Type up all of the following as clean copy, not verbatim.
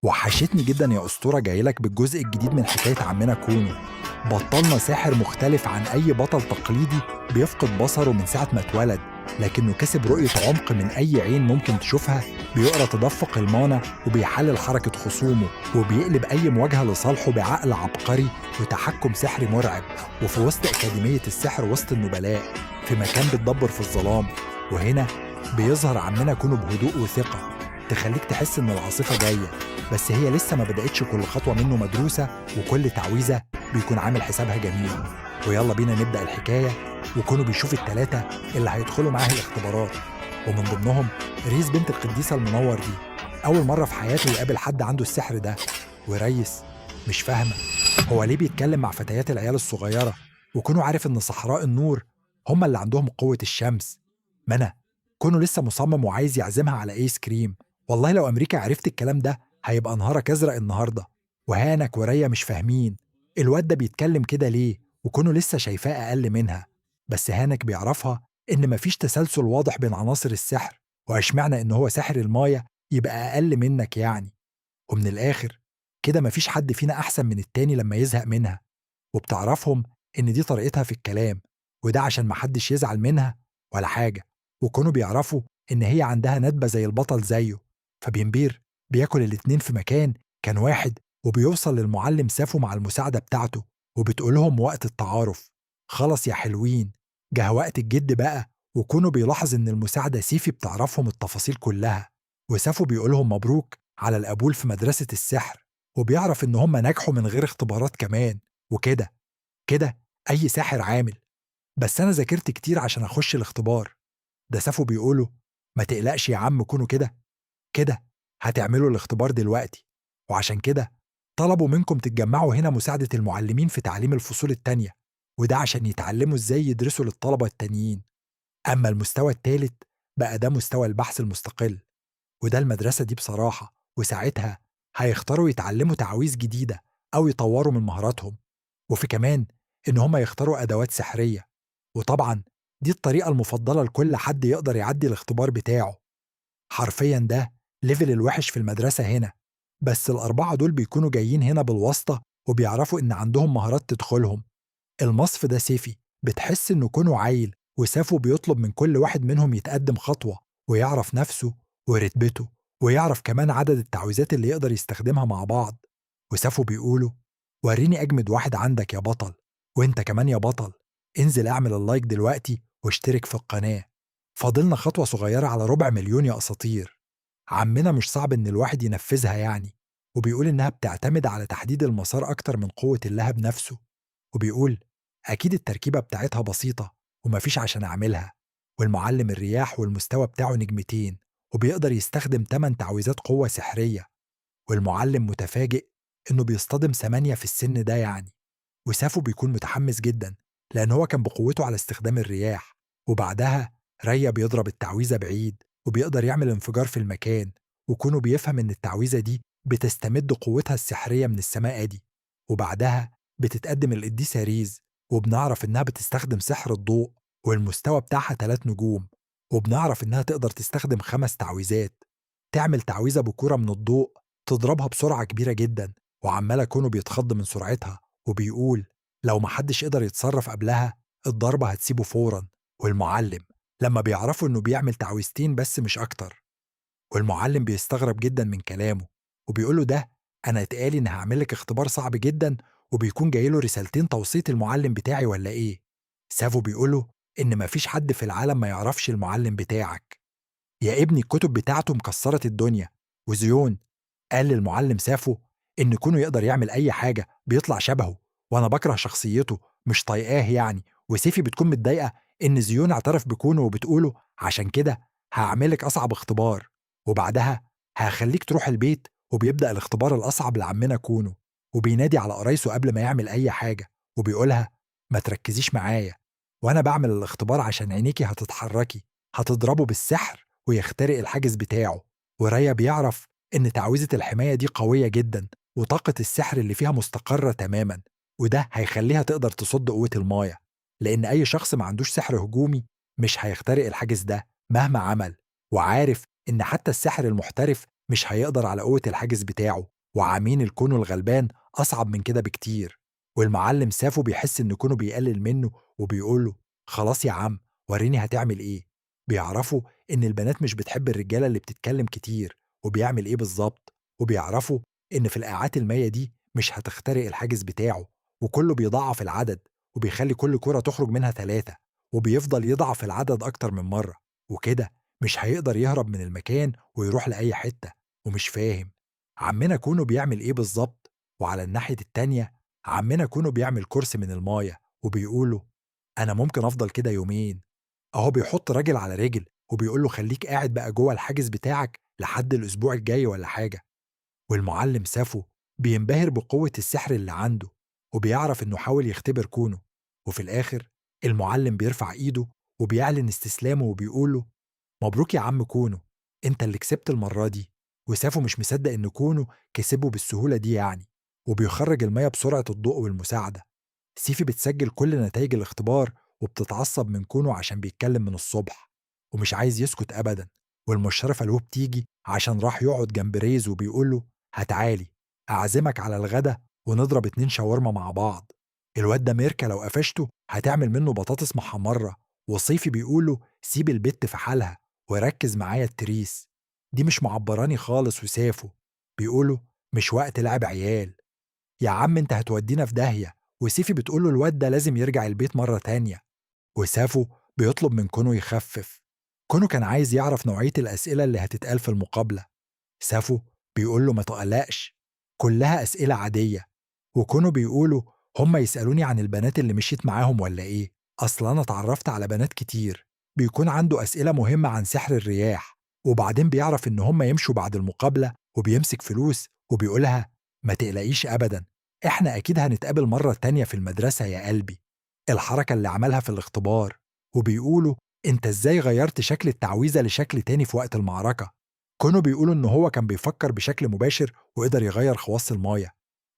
وحشتني جدا يا أسطورة، جايلك بالجزء الجديد من حكاية عمنا كونو. بطلنا ساحر مختلف عن أي بطل تقليدي بيفقد بصره من ساعة ما اتولد، لكنه كسب رؤية عمق من أي عين ممكن تشوفها، بيقرأ تدفق المانا وبيحلل حركة خصومه، وبيقلب أي مواجهة لصالحه بعقل عبقري وتحكم سحري مرعب. وفي وسط أكاديمية السحر وسط النبلاء، في مكان بتدبر في الظلام. وهنا بيظهر عمنا كونو بهدوء وثقة تخليك تحس إن العاصفة جاية، بس هي لسه ما بدأتش. كل خطوة منه مدروسة، وكل تعويذة بيكون عامل حسابها جميل. ويلا بينا نبدأ الحكاية. وكونوا بيشوف التلاتة اللي هيدخلوا معاه الاختبارات، ومن ضمنهم ريس بنت القديسة المنور دي. أول مرة في حياته يقابل حد عنده السحر ده. وريس مش فاهمة هو ليه بيتكلم مع فتيات العيال الصغيرة، وكونوا عارف إن صحراء النور هم اللي عندهم قوة الشمس. منى كونه لسه مصمم وعايز يعزمها على ايس كريم. والله لو أمريكا عرفت الكلام ده هيبقى نهارك أزرق النهاردة. وهانك وريا مش فاهمين الواد ده بيتكلم كده ليه، وكونه لسه شايفاه أقل منها. بس هانك بيعرفها إن مفيش تسلسل واضح بين عناصر السحر، واشمعنى إن هو ساحر الماية يبقى أقل منك يعني. ومن الآخر كده مفيش حد فينا أحسن من التاني لما يزهق منها. وبتعرفهم إن دي طريقتها في الكلام، وده عشان محدش يزعل منها ولا حاجة. وكانوا بيعرفوا إن هي عندها ندبة زي البطل زيه. فبيمبير بياكل الاتنين في مكان كان واحد، وبيوصل للمعلم سافو مع المساعدة بتاعته، وبتقولهم وقت التعارف. خلاص يا حلوين، جه وقت الجد بقى. وكونه بيلاحظ إن المساعدة سيفي بتعرفهم التفاصيل كلها، وسافو بيقولهم مبروك على القبول في مدرسة السحر، وبيعرف إن هم نجحوا من غير اختبارات كمان. وكده كده أي ساحر عامل. بس أنا ذاكرت كتير عشان أخش الاختبار. ده سافو بيقوله ما تقلقش يا عم، كونوا كده كده هتعملوا الاختبار دلوقتي. وعشان كده طلبوا منكم تتجمعوا هنا مساعدة المعلمين في تعليم الفصول التانية، وده عشان يتعلموا ازاي يدرسوا للطلبة التانيين. أما المستوى التالت بقى ده مستوى البحث المستقل، وده المدرسة دي بصراحة. وساعتها هيختاروا يتعلموا تعاويذ جديدة أو يطوروا من مهاراتهم. وفي كمان إن هم يختاروا أدوات سحرية. وطبعا دي الطريقة المفضلة لكل حد يقدر يعدي الاختبار بتاعه. حرفيا ده ليفل الوحش في المدرسة هنا. بس الأربعة دول بيكونوا جايين هنا بالواسطة، وبيعرفوا إن عندهم مهارات تدخلهم. المصف ده سيفي بتحس إنه كونه عيل، وسافو بيطلب من كل واحد منهم يتقدم خطوة ويعرف نفسه ورتبته، ويعرف كمان عدد التعويذات اللي يقدر يستخدمها مع بعض. وسافو بيقوله وريني أجمد واحد عندك يا بطل. وإنت كمان يا بطل انزل اعمل اللايك دلوقتي واشترك في القناة. فاضلنا خطوة صغيرة على 250,000 يا أساطير. عمنا مش صعب إن الواحد ينفذها يعني. وبيقول إنها بتعتمد على تحديد المسار أكتر من قوة اللهب نفسه. وبيقول أكيد التركيبة بتاعتها بسيطة ومفيش عشان أعملها. والمعلم الرياح والمستوى بتاعه نجمتين، وبيقدر يستخدم 8 تعويذات قوة سحرية. والمعلم متفاجئ إنه بيصطدم 8 في السن ده يعني. وسافو بيكون متحمس جدا لأن هو كان بقوته على استخدام الرياح. وبعدها ريا بيضرب التعويذة بعيد، وبيقدر يعمل انفجار في المكان. وكونه بيفهم إن التعويذة دي بتستمد قوتها السحرية من السماء دي. وبعدها بتتقدم القديسة ريز، وبنعرف إنها بتستخدم سحر الضوء، والمستوى بتاعها 3 نجوم. وبنعرف إنها تقدر تستخدم 5 تعويذات. تعمل تعويذة بكورة من الضوء تضربها بسرعة كبيرة جدا، وعمالة كونه بيتخض من سرعتها. وبيقول لو محدش قدر يتصرف قبلها الضربة هتسيبه فورا. والمعلم لما بيعرفوا إنه بيعمل تعويذتين بس مش أكتر. والمعلم بيستغرب جدا من كلامه، وبيقوله ده أنا اتقالي إن هعملك اختبار صعب جدا، وبيكون جايله رسالتين توصية المعلم بتاعي ولا إيه؟ سافو بيقوله إن مفيش حد في العالم ما يعرفش المعلم بتاعك يا ابني، الكتب بتاعته مكسرت الدنيا. وزيون قال للمعلم سافو إن كونه يقدر يعمل أي حاجة بيطلع شبهه، وأنا بكره شخصيته مش طايقاه يعني. وسيفي بتكون متضايقة إن زيون اعترف بكونه وبتقوله عشان كده هعملك أصعب اختبار، وبعدها هخليك تروح البيت. وبيبدأ الاختبار الأصعب لعمنا كونه، وبينادي على قرايسه قبل ما يعمل أي حاجة، وبيقولها ما تركزيش معايا، وأنا بعمل الاختبار عشان عينيكي هتتحركي، هتضربه بالسحر ويخترق الحاجز بتاعه. وريا بيعرف إن تعويذة الحماية دي قوية جدا، وطاقة السحر اللي فيها مستقرة تماما، وده هيخليها تقدر تصد قوة المايه. لأن أي شخص ما عندوش سحر هجومي مش هيخترق الحاجز ده مهما عمل. وعارف إن حتى الساحر المحترف مش هيقدر على قوة الحاجز بتاعه، وعامين الكونو الغلبان أصعب من كده بكتير. والمعلم سافو بيحس إن كونو بيقلل منه وبيقوله خلاص يا عم، وريني هتعمل إيه. بيعرفوا إن البنات مش بتحب الرجالة اللي بتتكلم كتير وبيعمل إيه بالظبط، وبيعرفوا إن في القاعات المية دي مش هتخترق الحاجز بتاعه، وكله بيضاعف العدد وبيخلي كل كرة تخرج منها 3، وبيفضل يضعف العدد أكتر من مرة، وكده مش هيقدر يهرب من المكان ويروح لأي حتة. ومش فاهم عمنا كونو بيعمل إيه بالظبط. وعلى الناحية التانية عمنا كونو بيعمل كرسي من المايه وبيقوله أنا ممكن أفضل كده يومين. أهو بيحط راجل على رجل وبيقول له خليك قاعد بقى جوه الحاجز بتاعك لحد الأسبوع الجاي ولا حاجة. والمعلم سافو بينبهر بقوة السحر اللي عنده، وبيعرف إنه حاول يختبر كونه. وفي الآخر المعلم بيرفع إيده وبيعلن استسلامه وبيقوله مبروك يا عم كونو، أنت اللي كسبت المرة دي. وسافو مش مصدق إن كونو كسبه بالسهولة دي يعني، وبيخرج المية بسرعة الضوء والمساعدة. سيفي بتسجل كل نتائج الاختبار وبتتعصب من كونه عشان بيتكلم من الصبح ومش عايز يسكت أبدا. والمشرفة له بتيجي عشان راح يقعد جنب ريز وبيقوله هتعالي أعزمك على الغدا ونضرب 2 شاورما مع بعض. الواد ده ميركا لو قفشته هتعمل منه بطاطس محمرة. وصيفي بيقوله سيب البت في حالها وركز معايا التريس دي مش معبراني خالص. وسافه بيقوله مش وقت لعب عيال يا عم، انت هتودينا في داهية. وسيفي بتقوله الواد ده لازم يرجع البيت مرة تانية. وسافو بيطلب من كونو يخفف. كونو كان عايز يعرف نوعية الأسئلة اللي هتتقال في المقابلة. سافو بيقول له ما تقلقش، كلها أسئلة عادية. وكونو بيقولوا هما يسألوني عن البنات اللي مشيت معاهم ولا إيه، أصل أنا اتعرفت على بنات كتير. بيكون عنده أسئلة مهمة عن سحر الرياح. وبعدين بيعرف إن هما يمشوا بعد المقابلة وبيمسك فلوس وبيقولها ما تقلقيش أبدا، إحنا أكيد هنتقابل مرة تانية في المدرسة يا قلبي. الحركة اللي عملها في الاختبار. وبيقولوا انت ازاي غيرت شكل التعويذة لشكل تاني في وقت المعركة. كانوا بيقولوا ان هو كان بيفكر بشكل مباشر وقدر يغير خواص المايه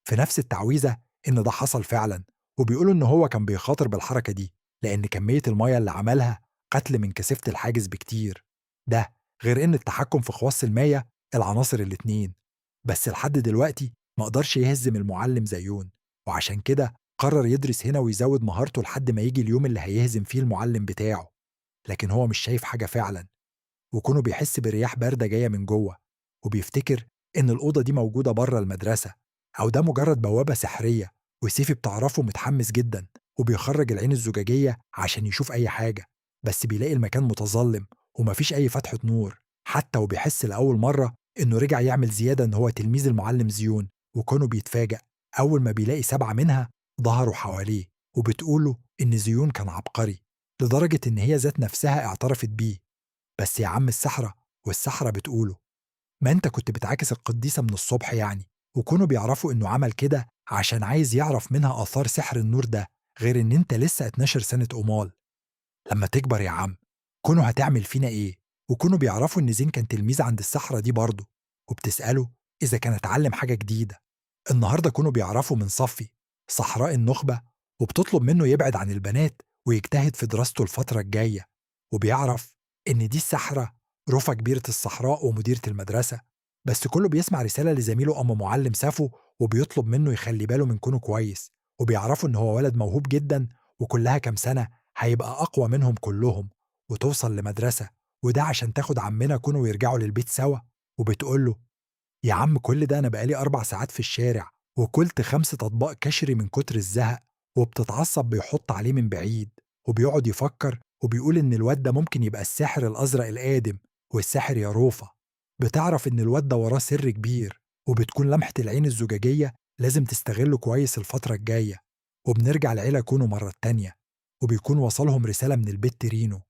في نفس التعويذة، ان ده حصل فعلا. وبيقولوا ان هو كان بيخاطر بالحركة دي لان كمية المايه اللي عملها قتل من كثافة الحاجز بكتير. ده غير ان التحكم في خواص المايه العناصر الاتنين. بس لحد دلوقتي ما قدرش يهزم المعلم زيون، وعشان كده قرر يدرس هنا ويزود مهارته لحد ما يجي اليوم اللي هيهزم فيه المعلم بتاعه. لكن هو مش شايف حاجة فعلا، وكونه بيحس برياح باردة جاية من جوه، وبيفتكر إن الأوضة دي موجودة بره المدرسة أو ده مجرد بوابة سحرية. وسيفي بتعرفه متحمس جدا وبيخرج العين الزجاجية عشان يشوف أي حاجة، بس بيلاقي المكان متظلم ومفيش أي فتحة نور حتى. وبيحس لأول مرة إنه رجع يعمل زيادة إن هو تلميذ المعلم زيون. وكانوا بيتفاجأ أول ما بيلاقي 7 منها ظهروا حواليه وبتقوله إن زيون كان عبقري لدرجة إن هي ذات نفسها اعترفت بيه. بس يا عم السحرة، والسحرة بتقوله ما انت كنت بتعاكس القديسة من الصبح يعني. وكونوا بيعرفوا انه عمل كده عشان عايز يعرف منها آثار سحر النور ده، غير ان انت لسه 12 سنة أمال. لما تكبر يا عم كونوا هتعمل فينا ايه. وكونوا بيعرفوا ان زين كان تلميذ عند السحرة دي برضه، وبتسأله إذا كان اتعلم حاجة جديدة. النهاردة كونوا بيعرفوا من صفي صحراء النخبة، وبتطلب منه يبعد عن البنات ويجتهد في دراسته الفترة الجاية. وبيعرف إن دي السحرة رفا كبيرة الصحراء ومديرة المدرسة. بس كله بيسمع رسالة لزميله أما معلم سافو وبيطلب منه يخلي باله من كونه كويس. وبيعرفوا إن هو ولد موهوب جدا وكلها كام سنة هيبقى أقوى منهم كلهم وتوصل لمدرسة، وده عشان تاخد عمنا كونه ويرجعوا للبيت سوا. وبتقوله يا عم كل ده أنا بقالي 4 ساعات في الشارع وكلت 5 أطباق كشري من كتر الزهق. وبتتعصب بيحط عليه من بعيد وبيقعد يفكر وبيقول إن الواد ده ممكن يبقى الساحر الأزرق القادم والساحر يا روفا. بتعرف إن الواد ده وراه سر كبير، وبتكون لمحة العين الزجاجية لازم تستغله كويس الفترة الجاية. وبنرجع لعيلة كونو مرة تانية وبيكون وصلهم رسالة من البت رينو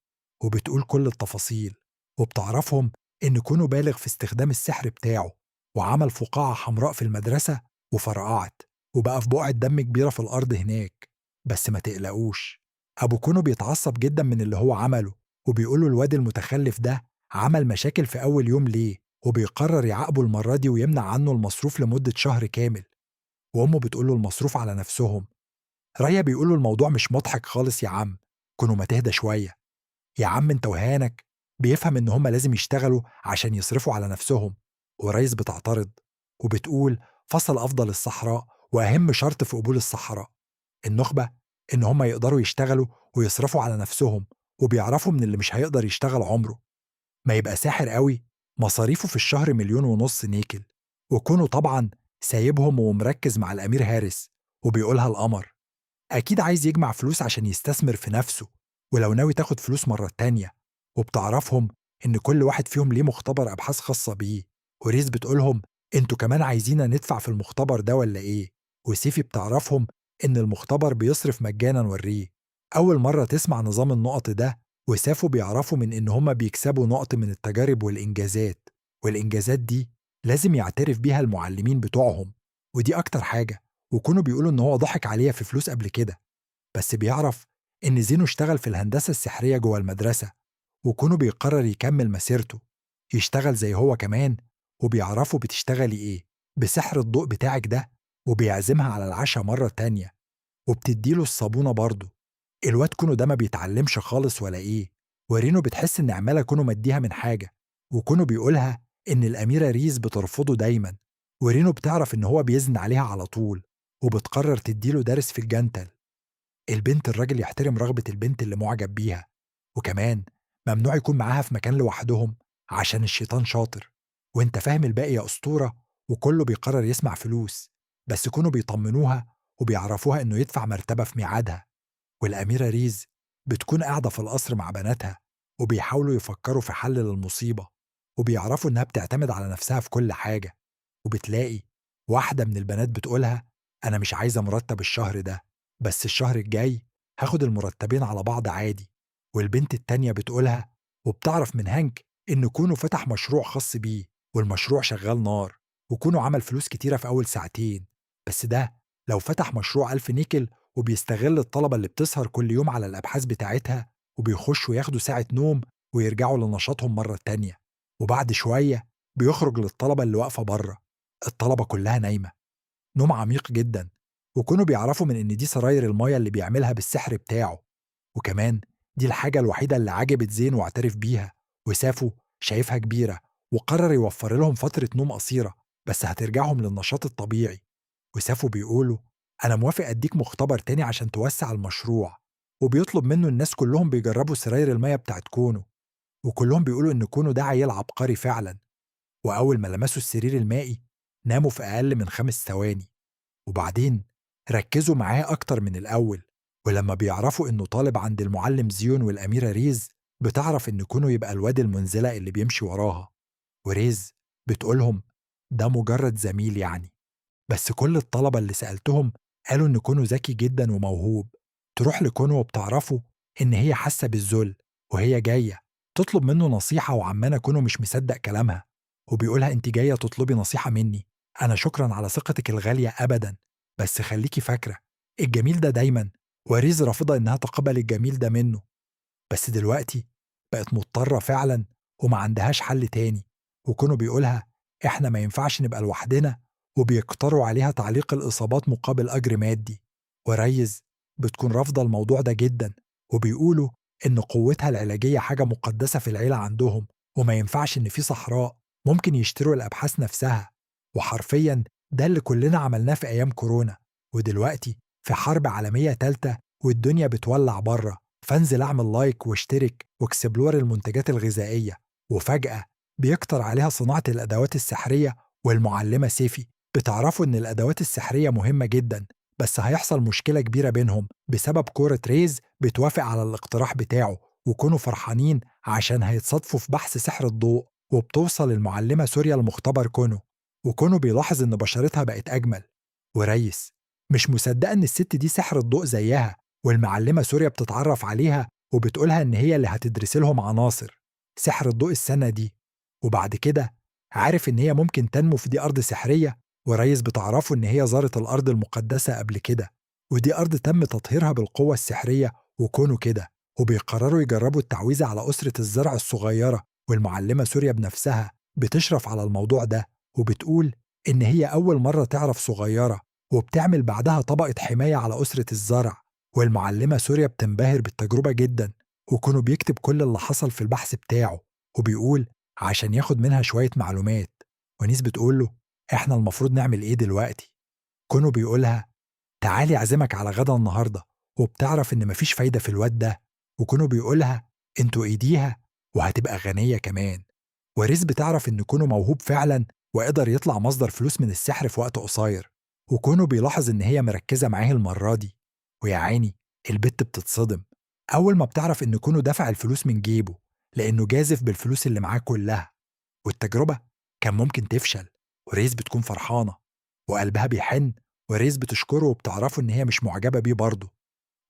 وبتقول كل التفاصيل. وبتعرفهم إن كونو بالغ في استخدام السحر بتاعه وعمل فقاعة حمراء في المدرسة وفرقعت وبقى في بقعة دم كبيرة في الأرض هناك. بس ما تقلقوش، أبو كونو بيتعصب جدا من اللي هو عمله وبيقوله الواد المتخلف ده عمل مشاكل في أول يوم ليه، وبيقرر يعاقبه المرة دي ويمنع عنه المصروف لمدة شهر كامل. وأمه بتقوله المصروف على نفسهم. رايا بيقوله الموضوع مش مضحك خالص يا عم، كونوا ما تهدى شوية. يا عم انت وهانك بيفهم ان هما لازم يشتغلوا عشان يصرفوا على نفسهم. ورايز بتعترض وبتقول فصل أفضل الصحراء وأهم شرط في قبول الصحراء النخبة إن هم يقدروا يشتغلوا ويصرفوا على نفسهم، وبيعرفوا من اللي مش هيقدر يشتغل عمره. ما يبقى ساحر قوي مصاريفه في الشهر 1,500,000 نيكل، وكونه طبعا سايبهم ومركز مع الأمير هارس وبيقولها القمر. أكيد عايز يجمع فلوس عشان يستثمر في نفسه، ولو ناوي تاخد فلوس مرة تانية. وبتعرفهم إن كل واحد فيهم ليه مختبر أبحاث خاصة بيه. وريز بتقولهم انتوا كمان عايزينا ندفع في المختبر ده ولا ايه؟ وسيفي بتعرفهم ان المختبر بيصرف مجانا وريه. اول مرة تسمع نظام النقط ده، وسافو بيعرفوا من ان هما بيكسبوا نقط من التجارب والانجازات، والانجازات دي لازم يعترف بيها المعلمين بتوعهم. ودي اكتر حاجة. وكانوا بيقولوا ان هو ضحك عليها في فلوس قبل كده، بس بيعرف ان زينو اشتغل في الهندسة السحرية جوه المدرسة، وكونه بيقرر يكمل مسيرته يشتغل زي هو كمان. وبيعرفوا بتشتغلي ايه بسحر الضوء بتاعك ده، وبيعزمها على العشاء مرة تانية، وبتديله الصابونة برضه. الواد كونو ده ما بيتعلمش خالص ولا ايه. ورينو بتحس ان عمالة كونو مديها من حاجة، وكونو بيقولها ان الأميرة ريز بترفضه دايما. ورينو بتعرف ان هو بيزن عليها على طول، وبتقرر تديله درس في الجنتل. البنت الراجل يحترم رغبة البنت اللي معجب بيها، وكمان ممنوع يكون معاها في مكان لوحدهم عشان الشيطان شاطر. وانت فاهم الباقي يا أسطورة. وكله بيقرر يسمع فلوس، بس كانوا بيطمنوها وبيعرفوها انه يدفع مرتبة في ميعادها. والأميرة ريز بتكون قاعدة في القصر مع بناتها، وبيحاولوا يفكروا في حل للمصيبة، وبيعرفوا إنها بتعتمد على نفسها في كل حاجة. وبتلاقي واحدة من البنات بتقولها أنا مش عايزة مرتب الشهر ده، بس الشهر الجاي هاخد المرتبين على بعض عادي. والبنت التانية بتقولها وبتعرف من هانك إن كونه فتح مشروع خاص بيه، والمشروع شغال نار، وكونه عمل فلوس كتيرة في أول ساعتين. بس ده لو فتح مشروع 1000 نيكل، وبيستغل الطلبة اللي بتسهر كل يوم على الأبحاث بتاعتها، وبيخشوا ياخدوا ساعة نوم ويرجعوا لنشاطهم مرة تانية. وبعد شوية بيخرج للطلبة اللي واقفة بره. الطلبة كلها نايمة نوم عميق جدا، وكانوا بيعرفوا من إن دي سراير المايه اللي بيعملها بالسحر بتاعه. وكمان دي الحاجة الوحيدة اللي عجبت زين واعترف بيها. وسافو شايفها كبيرة، وقرر يوفر لهم فترة نوم قصيرة بس هترجعهم للنشاط الطبيعي. وسافو بيقولوا أنا موافق أديك مختبر تاني عشان توسع المشروع، وبيطلب منه الناس كلهم بيجربوا سراير المايه بتاعت كونو. وكلهم بيقولوا إن كونو ده عيل عبقري فعلا. وأول ما لمسوا السرير المائي ناموا في أقل من 5 ثواني. وبعدين ركزوا معاه أكتر من الأول. ولما بيعرفوا إنه طالب عند المعلم زيون والأميرة ريز، بتعرف إن كونه يبقى الواد المنزلق اللي بيمشي وراها. وريز بتقولهم ده مجرد زميل يعني. بس كل الطلبة اللي سألتهم قالوا إن كونو ذكي جدا وموهوب. تروح لكونو وبتعرفوا إن هي حاسة بالذل، وهي جاية تطلب منه نصيحة، وعمانة كونو مش مصدق كلامها، وبيقولها أنت جاية تطلبي نصيحة مني؟ أنا شكرا على ثقتك الغالية أبدا، بس خليكي فاكرة الجميل ده دايما. وريز رافضة إنها تقبل الجميل ده منه، بس دلوقتي بقت مضطرة فعلا وما عندهاش حل تاني. وكانوا بيقولها إحنا ما ينفعش نبقى لوحدنا، وبيقتروا عليها تعليق الإصابات مقابل أجر مادي. وريز بتكون رافضة الموضوع ده جدا، وبيقولوا إن قوتها العلاجية حاجة مقدسة في العيلة عندهم، وما ينفعش إن في صحراء ممكن يشتروا الأبحاث نفسها. وحرفيا ده اللي كلنا عملناه في أيام كورونا. ودلوقتي في حرب عالمية تالتة والدنيا بتولع بره، فانزل اعمل لايك واشترك واكسبلور المنتجات الغذائية. وفجأة بيكتر عليها صناعة الأدوات السحرية. والمعلمة سيفي بتعرفوا إن الأدوات السحرية مهمة جدا، بس هيحصل مشكلة كبيرة بينهم بسبب كورة ريز بتوافق على الاقتراح بتاعه، وكونوا فرحانين عشان هيتصادفوا في بحث سحر الضوء. وبتوصل المعلمة سوريا لمختبر كونو، وكونو بيلاحظ إن بشرتها بقت أجمل. وريس مش مصدقة إن الست دي سحر الضوء زيها. والمعلمة سوريا بتتعرف عليها وبتقولها إن هي اللي هتدرس لهم عناصر سحر الضوء السنة دي. وبعد كده عارف إن هي ممكن تنمو في دي أرض سحرية. وريس بتعرفوا إن هي زارت الأرض المقدسة قبل كده، ودي أرض تم تطهيرها بالقوة السحرية. وكونوا كده وبيقرروا يجربوا التعويذة على أسرة الزرع الصغيرة. والمعلمة سوريا بنفسها بتشرف على الموضوع ده، وبتقول إن هي أول مرة تعرف صغيرة، وبتعمل بعدها طبقة حماية على أسرة الزرع. والمعلمة سوريا بتنبهر بالتجربة جدا، وكانوا بيكتب كل اللي حصل في البحث بتاعه، وبيقول عشان ياخد منها شوية معلومات. ونيس بتقوله إحنا المفروض نعمل إيه دلوقتي؟ كونه بيقولها تعالي أعزمك على غدا النهاردة، وبتعرف إن مفيش فايدة في الواد ده، وكونه بيقولها انتوا ايديها وهتبقى غنية كمان. وريس بتعرف إن كونه موهوب فعلا وقدر يطلع مصدر فلوس من السحر في وقت قصير، وكونه بيلاحظ إن هي مركزة معاه المرة دي. ويا عيني البت بتتصدم أول ما بتعرف إن كونه دفع الفلوس من جيبه، لأنه جازف بالفلوس اللي معاه كلها. والتجربة كان ممكن تفشل، وريس بتكون فرحانة وقلبها بيحن، وريس بتشكره وبتعرفه إن هي مش معجبة بيه برضه.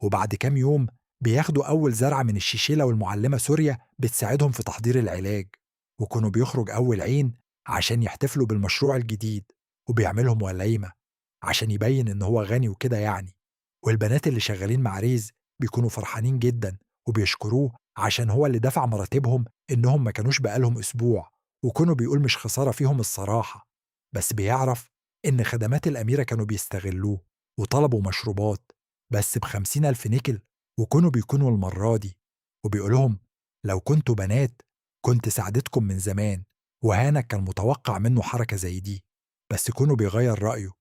وبعد كام يوم بياخدوا أول زرعة من الشيشيلة، والمعلمة سوريا بتساعدهم في تحضير العلاج. وكانوا بيخرج أول عين عشان يحتفلوا بالمشروع الجديد، وبيعملهم وليمة عشان يبين إن هو غني وكده يعني. والبنات اللي شغالين مع ريز بيكونوا فرحانين جدا وبيشكروه عشان هو اللي دفع مراتبهم، إنهم ما كانوش بقالهم أسبوع. وكانوا بيقول مش خسارة فيهم الصراحة، بس بيعرف إن خدمات الأميرة كانوا بيستغلوه وطلبوا مشروبات بس ب50,000 نيكل، وكانوا بيكونوا المرة دي. وبيقولهم لو كنتوا بنات كنت ساعدتكم من زمان. وهانك كان متوقع منه حركة زي دي، بس كونه بيغير رأيه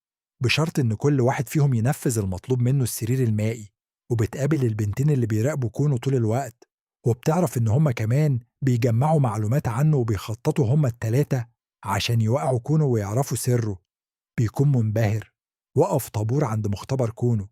بشرط إن كل واحد فيهم ينفذ المطلوب منه السرير المائي. وبتقابل البنتين اللي بيراقبوا كونه طول الوقت، وبتعرف إن هما كمان بيجمعوا معلومات عنه وبيخططوا هما التلاتة عشان يوقعوا كونه ويعرفوا سره. بيكون منبهر، وقف طابور عند مختبر كونه